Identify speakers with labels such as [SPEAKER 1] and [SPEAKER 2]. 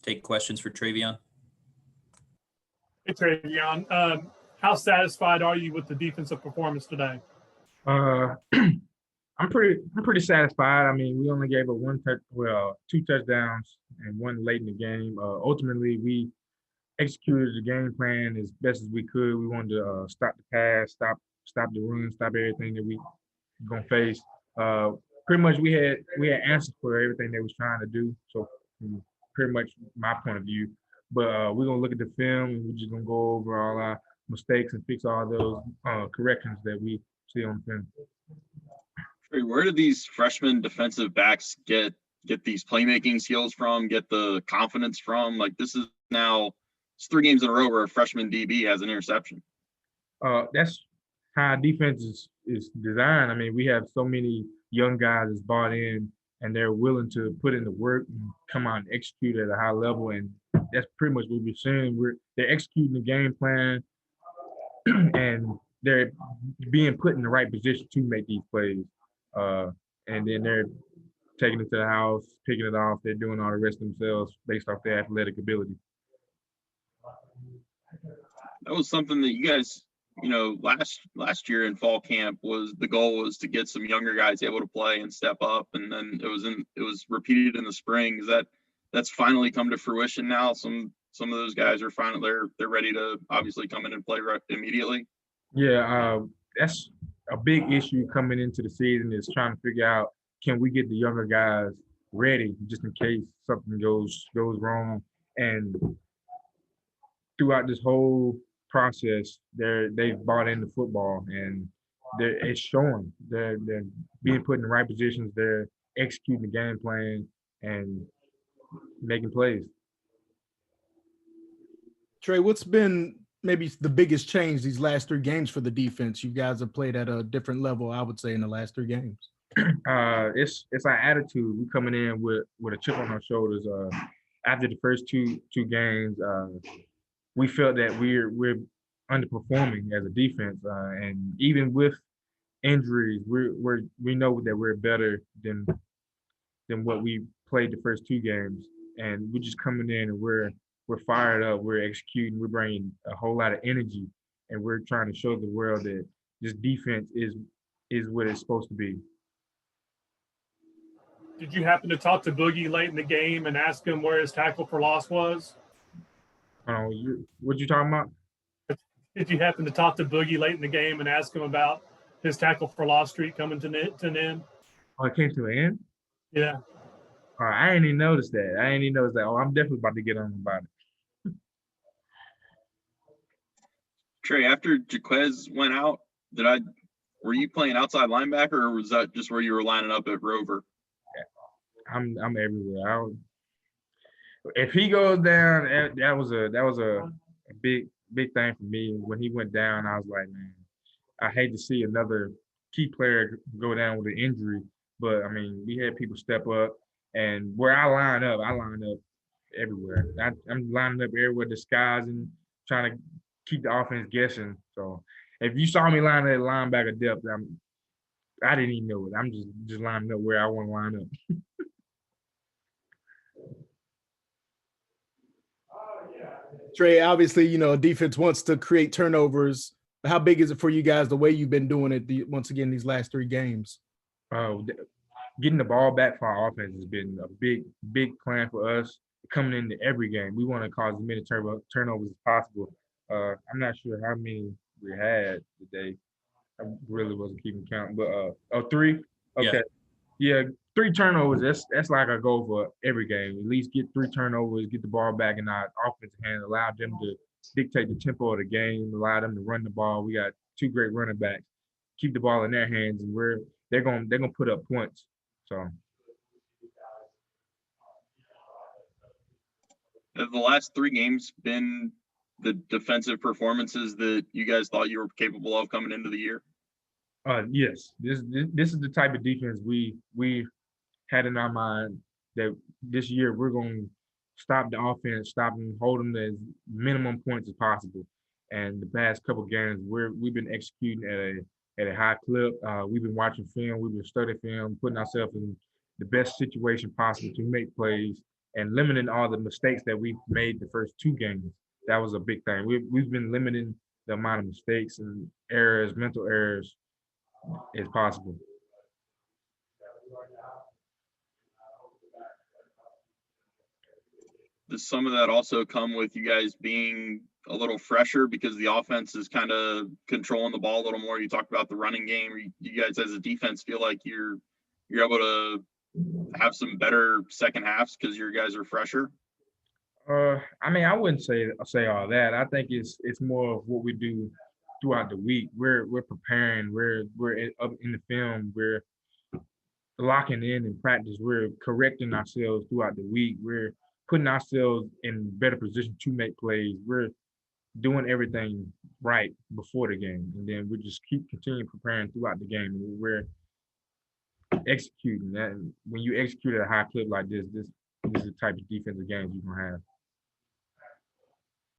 [SPEAKER 1] Take questions for Traveon.
[SPEAKER 2] Hey, Traveon. How satisfied are you with the defensive performance today?
[SPEAKER 3] I'm pretty satisfied. I mean, we only gave up two touchdowns and one late in the game. Ultimately, we executed the game plan as best as we could. We wanted to stop the pass, stop the run, stop everything that we gonna face. Pretty much we had answers for everything they was trying to do. So pretty much my point of view. But we're gonna look at the film and we're just gonna go over all our mistakes and fix all those corrections that we see on the film.
[SPEAKER 4] Where do these freshman defensive backs get these playmaking skills from, get the confidence from? Like, this is now, it's 3 games in a row where a freshman DB has an interception.
[SPEAKER 3] That's how defense is designed. I mean, we have so many young guys that's bought in and they're willing to put in the work and come out and execute at a high level. And that's pretty much what we're seeing. They're executing the game plan and they're being put in the right position to make these plays. And then they're taking it to the house, picking it off. They're doing all the rest themselves based off their athletic ability.
[SPEAKER 4] That was something that you guys, last year in fall camp the goal was to get some younger guys able to play and step up, and then it was repeated in the spring. That's finally come to fruition now? Some of those guys are finally they're ready to obviously come in and play immediately.
[SPEAKER 3] Yeah, that's a big issue coming into the season, is trying to figure out, can we get the younger guys ready just in case something goes wrong. And throughout this whole process, they've bought into football and it's showing. They're being put in the right positions. They're executing the game plan and making plays.
[SPEAKER 5] Trey, what's been maybe the biggest change these last 3 games for the defense? You guys have played at a different level, I would say, in the last 3 games.
[SPEAKER 3] It's our attitude. We're coming in with a chip on our shoulders. After the first two games, we felt that we're underperforming as a defense, and even with injuries, we know that we're better than what we played the first 2 games, and we're just coming in and we're fired up, we're executing, we're bringing a whole lot of energy, and we're trying to show the world that this defense is what it's supposed to be.
[SPEAKER 2] Did you happen to talk to Boogie late in the game and ask him where his tackle for loss was?
[SPEAKER 3] What you talking about?
[SPEAKER 2] Did you happen to talk to Boogie late in the game and ask him about his tackle for loss streak coming to an end?
[SPEAKER 3] Oh, it came to an end?
[SPEAKER 2] Yeah.
[SPEAKER 3] I ain't even noticed that. Oh, I'm definitely about to get on about it.
[SPEAKER 4] Trey, after Jaquez went out, were you playing outside linebacker, or was that just where you were lining up at Rover?
[SPEAKER 3] I'm everywhere. If he goes down, that was a big thing for me. When he went down, I was like, man, I hate to see another key player go down with an injury. But I mean, we had people step up, and where I line up everywhere. I'm lining up everywhere, disguising, trying to keep the offense guessing. So if you saw me lining at linebacker depth, I didn't even know it. I'm just lining up where I want to line up.
[SPEAKER 5] Trey, obviously, defense wants to create turnovers. How big is it for you guys, the way you've been doing it once again these last 3 games?
[SPEAKER 3] Getting the ball back for our offense has been a big plan for us coming into every game. We want to cause as many turnovers as possible. I'm not sure how many we had today. I really wasn't keeping count, but 3. Okay, yeah, 3 turnovers. That's like a goal for every game. At least get 3 turnovers, get the ball back in our offensive hand, allow them to dictate the tempo of the game, allow them to run the ball. We got 2 great running backs. Keep the ball in their hands, and they're gonna put up points. So.
[SPEAKER 4] Have the last 3 games been the defensive performances that you guys thought you were capable of coming into the year?
[SPEAKER 3] Yes. This is the type of defense we had in our mind, that this year we're going to stop the offense, stop them, hold them to as minimum points as possible. And the past couple games, we've been executing at at a high clip. We've been watching film, we've been studying film, putting ourselves in the best situation possible to make plays and limiting all the mistakes that we've made the first 2 games. That was a big thing. We've been limiting the amount of mistakes and errors, mental errors, as possible.
[SPEAKER 4] Does some of that also come with you guys being a little fresher because the offense is kind of controlling the ball a little more? You talked about the running game. You guys as a defense feel like you're able to have some better second halves because your guys are fresher?
[SPEAKER 3] I mean, I wouldn't say all that. I think it's more of what we do throughout the week. We're preparing. Up in the film. We're locking in practice. We're correcting ourselves throughout the week. We're putting ourselves in better position to make plays. We're doing everything right before the game, and then we just continue preparing throughout the game. We're executing that. And when you execute at a high clip like this is the type of defensive games you're gonna have.